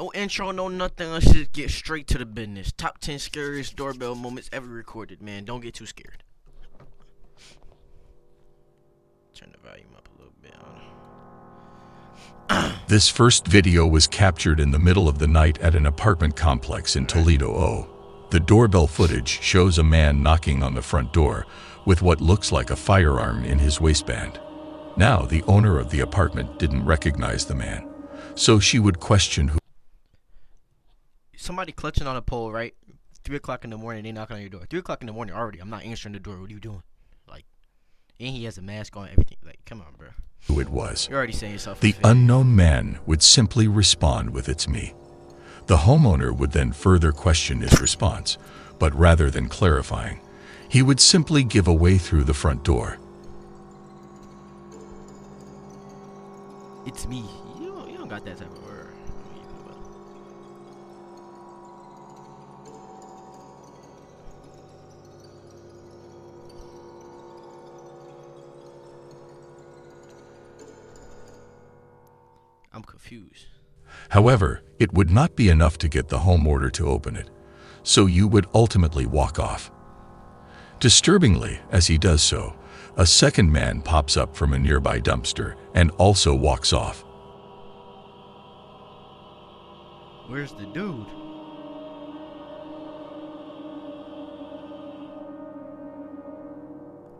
No intro, no nothing. Let's just get straight to the business. Top 10 scariest doorbell moments ever recorded, man. Don't get too scared. Turn the volume up a little bit. This first video was captured in the middle of the night at an apartment complex in Toledo, O. The doorbell footage shows a man knocking on the front door with what looks like a firearm in his waistband. Now, the owner of the apartment didn't recognize the man, so she would question who. Somebody clutching on a pole, right? 3 o'clock in the morning, they knocking on your door. 3 o'clock in the morning already. I'm not answering the door. What are you doing? Like, and he has a mask on, everything. Like, come on, bro. Who it was. You're already saying yourself. The unknown man would simply respond with "It's me." The homeowner would then further question his response, but rather than clarifying, he would simply give away through the front door. It's me. You don't got that type of word. I'm confused. However, it would not be enough to get the homeowner to open it, so you would ultimately walk off. Disturbingly, as he does so, a second man pops up from a nearby dumpster and also walks off. Where's the dude?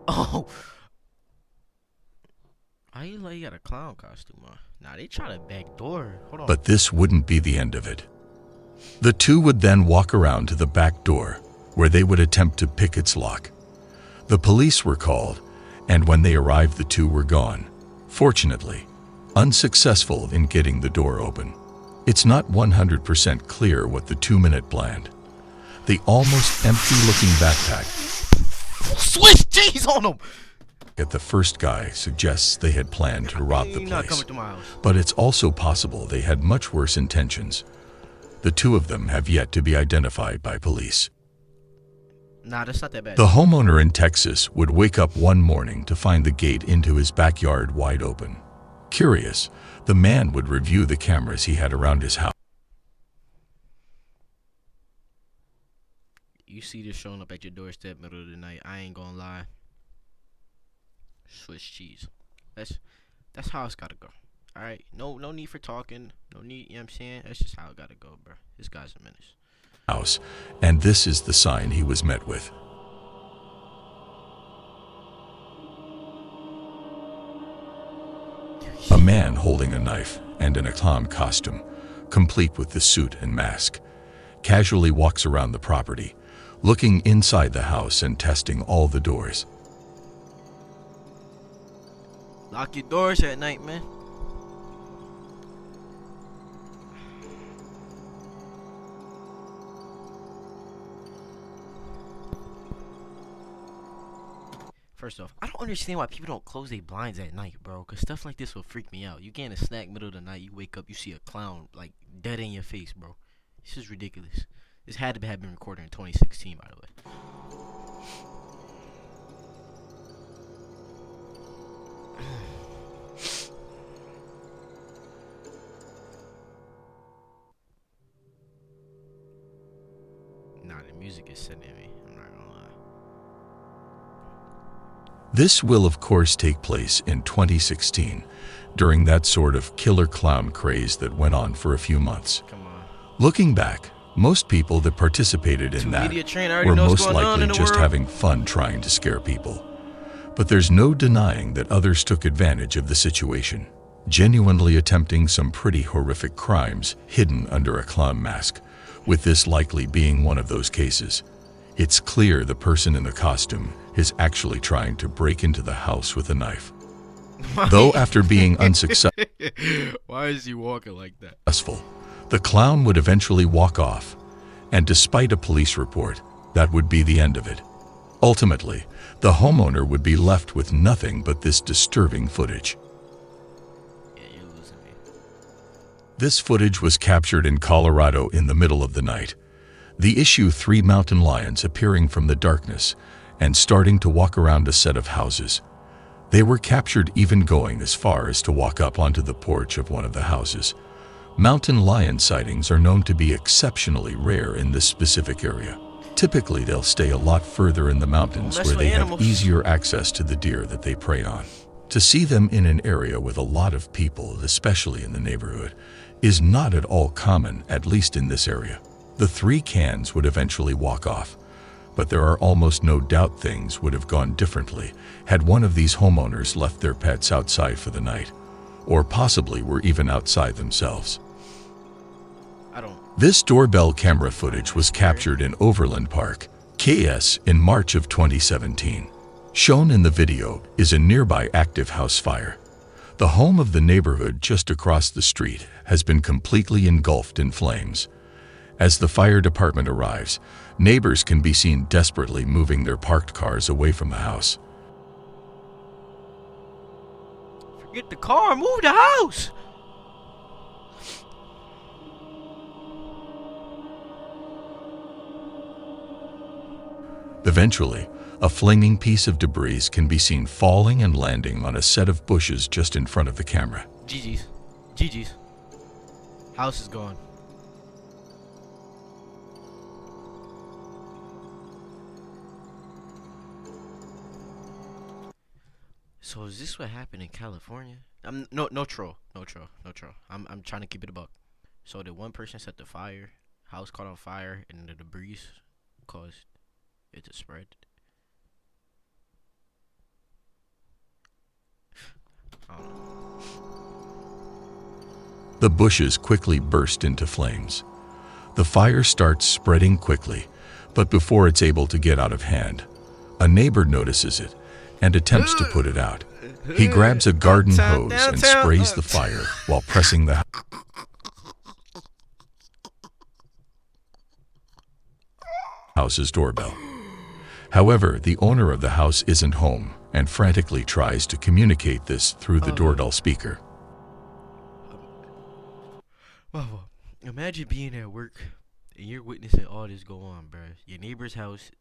Oh! I ain't like you got a clown costume on. Nah, they try to backdoor. Hold on. But this wouldn't be the end of it. The two would then walk around to the back door, where they would attempt to pick its lock. The police were called, and when they arrived, the two were gone. Fortunately, unsuccessful in getting the door open. It's not 100% clear what the 2-minute planned. The almost empty-looking backpack Swiss cheese on them! at the first guy suggests they had planned to rob the You're not place. coming to my house. But it's also possible they had much worse intentions. The two of them have yet to be identified by police. Nah, that's not that bad. The homeowner in Texas would wake up one morning to find the gate into his backyard wide open. Curious, the man would review the cameras he had around his house. You see this showing up at your doorstep middle of the night. I ain't gonna lie. Swiss cheese. That's how it's gotta go. Alright? No need for talking. No need, you know what I'm saying? That's just how it gotta go, bro. This guy's a menace. House, and this is the sign he was met with. A man holding a knife and in a clown costume, complete with the suit and mask, casually walks around the property, looking inside the house and testing all the doors. Lock your doors at night, man. First off, I don't understand why people don't close their blinds at night, bro. Cause stuff like this will freak me out. You getting a snack middle of the night, you wake up, you see a clown like dead in your face, bro. This is ridiculous. This had to have been recorded in 2016, by the way. Nah, the music is sending me. I'm not gonna lie. This will of course take place in 2016, during that sort of killer clown craze that went on for a few months. Come on. Looking back, most people that participated in that were most likely just having fun trying to scare people. But there's no denying that others took advantage of the situation, genuinely attempting some pretty horrific crimes hidden under a clown mask, with this likely being one of those cases. It's clear the person in the costume is actually trying to break into the house with a knife. Though after being unsuccessful, why is he walking like that? the clown would eventually walk off, and despite a police report, that would be the end of it. Ultimately, the homeowner would be left with nothing but this disturbing footage. Yeah, you're losing me. This footage was captured in Colorado in the middle of the night. The issue 3 mountain lions appearing from the darkness and starting to walk around a set of houses. They were captured even going as far as to walk up onto the porch of one of the houses, Mountain lion sightings are known to be exceptionally rare in this specific area. Typically, they'll stay a lot further in the mountains where they have easier access to the deer that they prey on. To see them in an area with a lot of people, especially in the neighborhood, is not at all common, at least in this area. The 3 cans would eventually walk off, but there are almost no doubt things would have gone differently had one of these homeowners left their pets outside for the night, or possibly were even outside themselves. This doorbell camera footage was captured in Overland Park, KS, in March of 2017. Shown in the video is a nearby active house fire. The home of the neighborhood just across the street has been completely engulfed in flames. As the fire department arrives, neighbors can be seen desperately moving their parked cars away from the house. Forget the car, move the house! Eventually, a flaming piece of debris can be seen falling and landing on a set of bushes just in front of the camera. GG's. GG's. House is gone. So is this what happened in California? No troll. I'm trying to keep it a buck. So the one person set the fire, house caught on fire, and the debris caused it to spread. The bushes quickly burst into flames. The fire starts spreading quickly, but before it's able to get out of hand, a neighbor notices it and attempts to put it out. He grabs a garden hose and sprays the fire while pressing the house's doorbell. However, the owner of the house isn't home and frantically tries to communicate this through the doorbell speaker. Well, imagine being at work and you're witnessing all this go on, bro. Your neighbor's house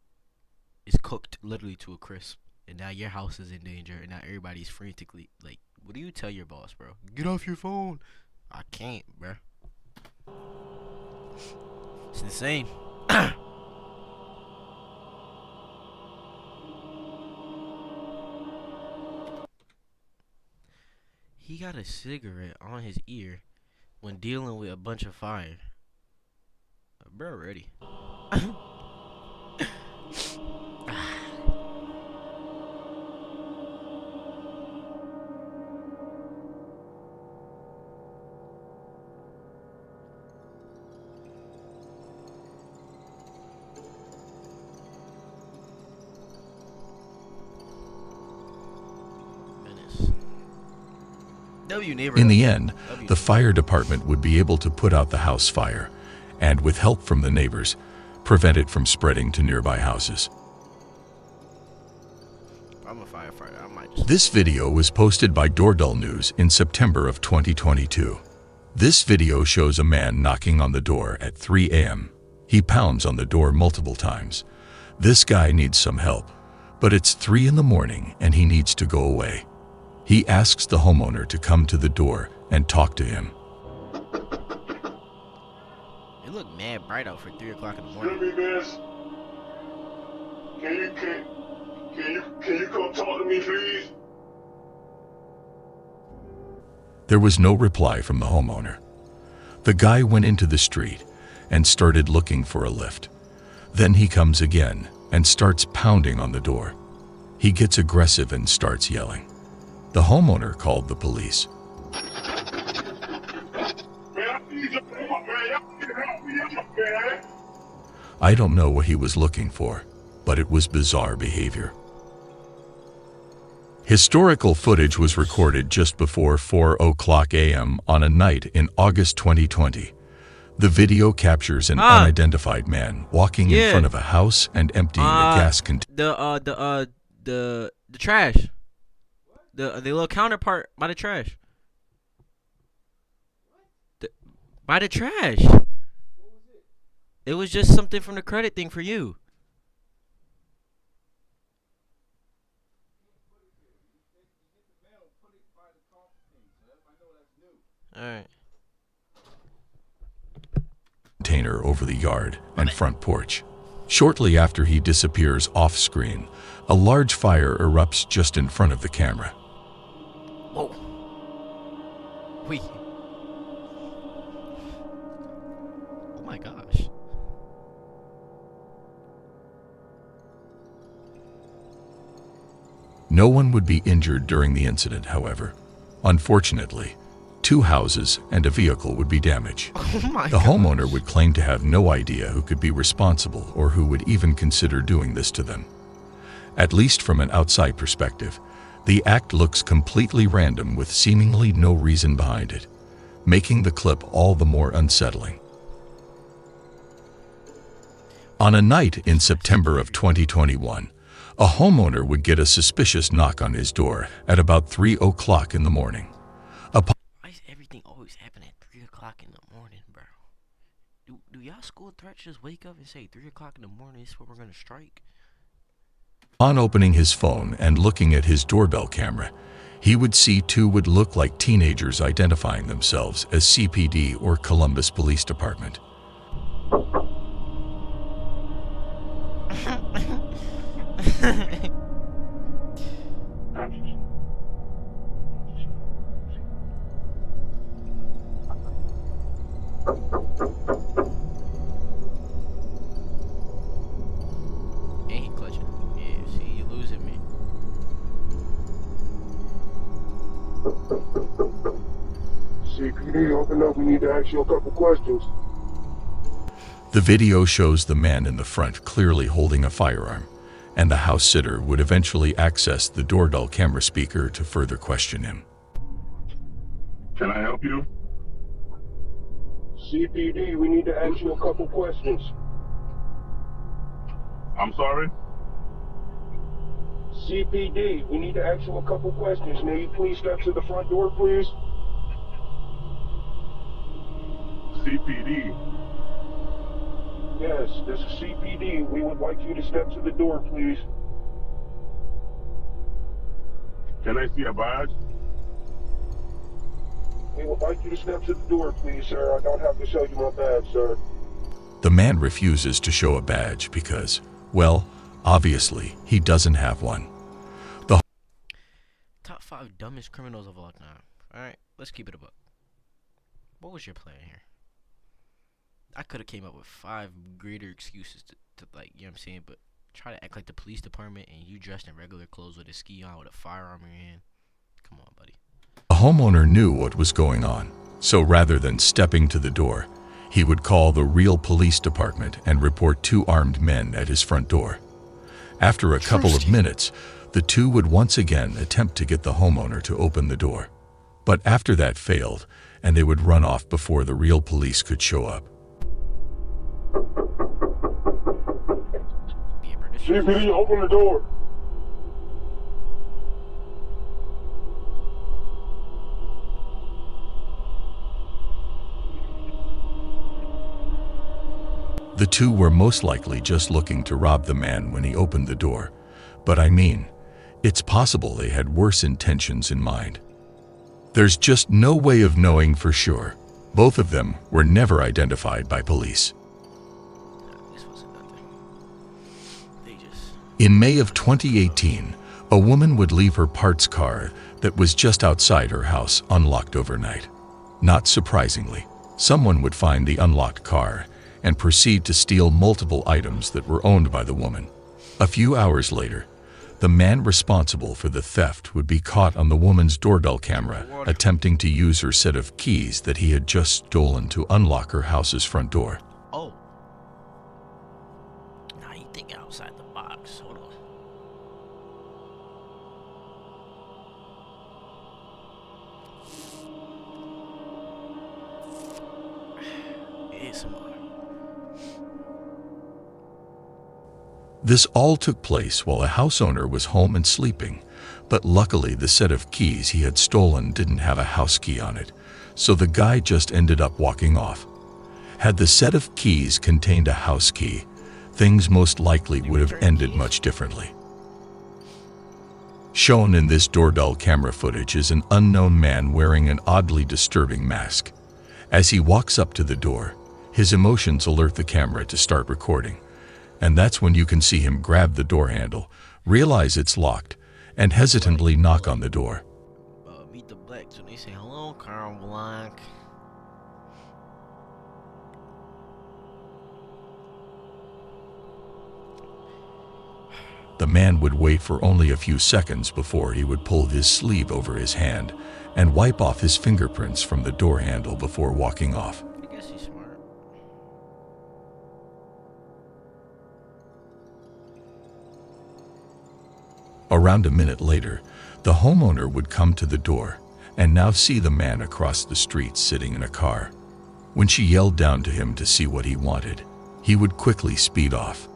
is cooked literally to a crisp, and now your house is in danger, and now everybody's frantically like, what do you tell your boss, bro? Get off your phone. I can't, bro. It's insane. He got a cigarette on his ear when dealing with a bunch of fire. Bro, ready. In the end, the fire department would be able to put out the house fire and, with help from the neighbors, prevent it from spreading to nearby houses. I'm a firefighter. I might just... This video was posted by Doorbell News in September of 2022. This video shows a man knocking on the door at 3 a.m. He pounds on the door multiple times. This guy needs some help, but it's 3 in the morning and he needs to go away. He asks the homeowner to come to the door and talk to him. It looked mad bright out for 3 o'clock in the morning. Excuse me, miss. Can you come talk to me, please? There was no reply from the homeowner. The guy went into the street and started looking for a lift. Then he comes again and starts pounding on the door. He gets aggressive and starts yelling. The homeowner called the police. I don't know what he was looking for, but it was bizarre behavior. Historical footage was recorded just before 4 o'clock a.m. on a night in August 2020. The video captures an unidentified man walking in front of a house and emptying a gas container. The trash. The little counterpart by the trash. By the trash. What was it? It was just something from the credit thing for you. Alright. container over the yard and front porch. Shortly after he disappears off-screen, a large fire erupts just in front of the camera. Whoa. Wait. Oh my gosh. No one would be injured during the incident, however. Unfortunately, 2 houses and a vehicle would be damaged. Oh my The gosh. homeowner would claim to have no idea who could be responsible or who would even consider doing this to them. At least from an outside perspective, the act looks completely random with seemingly no reason behind it, making the clip all the more unsettling. On a night in September of 2021, a homeowner would get a suspicious knock on his door at about 3 o'clock in the morning. Why is everything always happening at 3 o'clock in the morning, bro? Do y'all school threats just wake up and say 3 o'clock in the morning is when we're gonna strike? On opening his phone and looking at his doorbell camera, he would see 2 would look like teenagers identifying themselves as CPD or Columbus Police Department. Ain't clutching. Yeah, see, you losing me. CPD, open up. We need to ask you a couple questions. The video shows the man in the front clearly holding a firearm, and the house sitter would eventually access the doorbell camera speaker to further question him. Can I help you? CPD, we need to ask you a couple questions. I'm sorry? CPD, we need to ask you a couple questions. May you please step to the front door, please? CPD. Yes, this is CPD. We would like you to step to the door, please. Can I see a badge? We would like you to step to the door, please, sir. I don't have to show you my badge, sir. The man refuses to show a badge because, well, obviously, he doesn't have one. Top 5 dumbest criminals of all time. Alright, let's keep it a buck. What was your plan here? I could have came up with 5 greater excuses to like, you know what I'm saying, but try to act like the police department and you dressed in regular clothes with a ski on with a firearm in your hand. Come on, buddy. The homeowner knew what was going on, so rather than stepping to the door, he would call the real police department and report 2 armed men at his front door. After a couple of minutes, the 2 would once again attempt to get the homeowner to open the door. But after that failed, and they would run off before the real police could show up. CPD, open the door. The 2 were most likely just looking to rob the man when he opened the door. But I mean, it's possible they had worse intentions in mind. There's just no way of knowing for sure. Both of them were never identified by police. This wasn't nothing. They just... In May of 2018, a woman would leave her parts car that was just outside her house unlocked overnight. Not surprisingly, someone would find the unlocked car and proceed to steal multiple items that were owned by the woman. A few hours later, the man responsible for the theft would be caught on the woman's doorbell camera attempting to use her set of keys that he had just stolen to unlock her house's front door. Oh. Now you thinking outside the box. Hold on. ASMR. This all took place while the house owner was home and sleeping, but luckily the set of keys he had stolen didn't have a house key on it, so the guy just ended up walking off. Had the set of keys contained a house key, things most likely would have ended much differently. Shown in this doorbell camera footage is an unknown man wearing an oddly disturbing mask. As he walks up to the door, His emotions alert the camera to start recording, and that's when you can see him grab the door handle, realize it's locked, and hesitantly knock on the door. Meet the blacks when they say hello, Carl Blanc. The man would wait for only a few seconds before he would pull his sleeve over his hand and wipe off his fingerprints from the door handle before walking off. I guess he's smart. Around a minute later, the homeowner would come to the door and now see the man across the street sitting in a car. When she yelled down to him to see what he wanted, he would quickly speed off.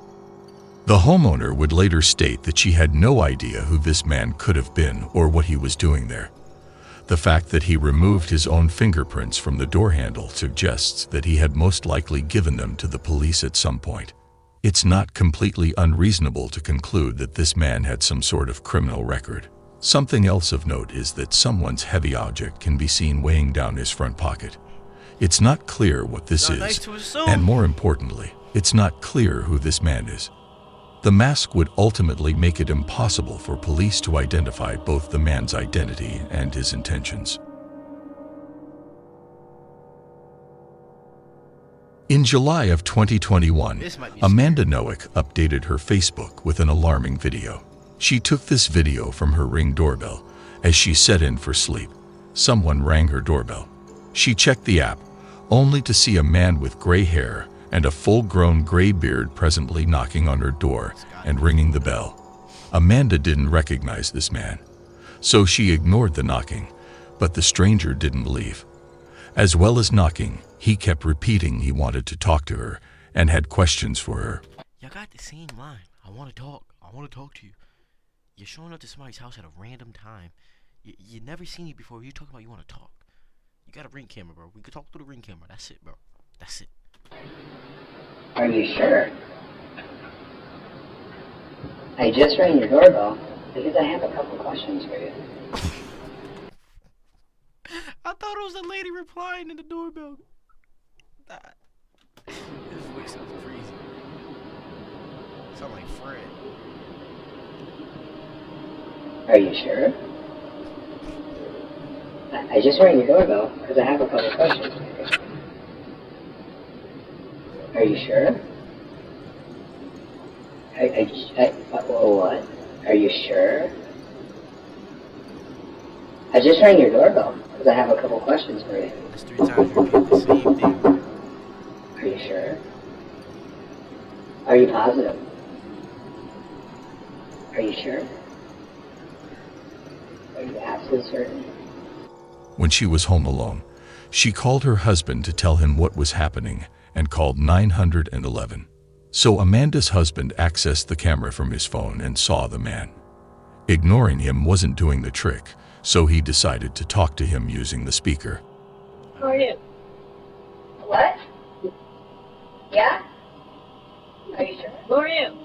The homeowner would later state that she had no idea who this man could have been or what he was doing there. The fact that he removed his own fingerprints from the door handle suggests that he had most likely given them to the police at some point. It's not completely unreasonable to conclude that this man had some sort of criminal record. Something else of note is that someone's heavy object can be seen weighing down his front pocket. It's not clear what this is, and more importantly, it's not clear who this man is. The mask would ultimately make it impossible for police to identify both the man's identity and his intentions. In July of 2021, Amanda Noack updated her Facebook with an alarming video. She took this video from her Ring doorbell. As she set in for sleep, someone rang her doorbell. She checked the app, only to see a man with gray hair and a full-grown gray beard presently knocking on her door and ringing the bell. Amanda didn't recognize this man, so she ignored the knocking, but the stranger didn't leave. As well as knocking, he kept repeating he wanted to talk to her and had questions for her. Y'all got the same line. I want to talk. I want to talk to you. You're showing up to somebody's house at a random time. You never seen you before. You talking about you want to talk. You got a Ring camera, bro. We could talk through the Ring camera. That's it, bro. That's it. Are you sure? I just rang your doorbell because I have a couple questions for you. I thought it was a lady replying in the doorbell. His voice sounds crazy. Sound like Fred. Are you sure? I just rang your doorbell because I have a couple questions for you. Are you sure? What? Are you sure? I just rang your doorbell because I have a couple questions for you. That's 3 times you repeat the same thing. Are you sure? Are you positive? Are you sure? Are you absolutely certain? When she was home alone, she called her husband to tell him what was happening and called 911. So Amanda's husband accessed the camera from his phone and saw the man. Ignoring him wasn't doing the trick, so he decided to talk to him using the speaker. How are you? What? Yeah? Are you sure? Who are you?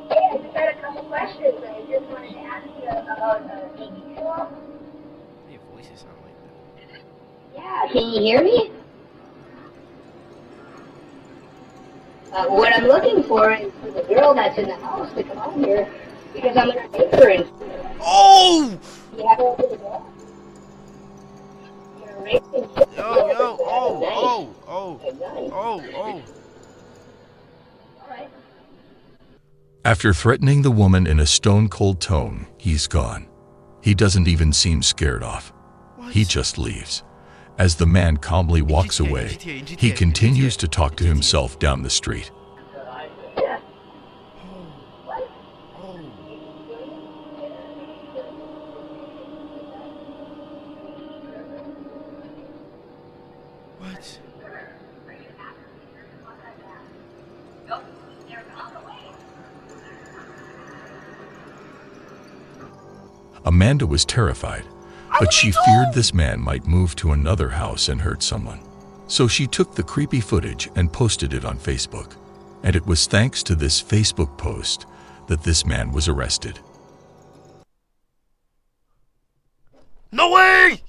Hey, I just had a couple questions. I just wanted to ask you about the TV show. Your voices sound like that. Yeah, can you hear me? What I'm looking for is for the girl that's in the house to come out here because I'm going to take her in. Oh! You have her open the door? Oh. Alright. After threatening the woman in a stone-cold tone, he's gone. He doesn't even seem scared off. What? He just leaves. As the man calmly walks away, he continues to talk to himself down the street. What? Amanda was terrified, but she feared this man might move to another house and hurt someone. So she took the creepy footage and posted it on Facebook. And it was thanks to this Facebook post that this man was arrested. No way!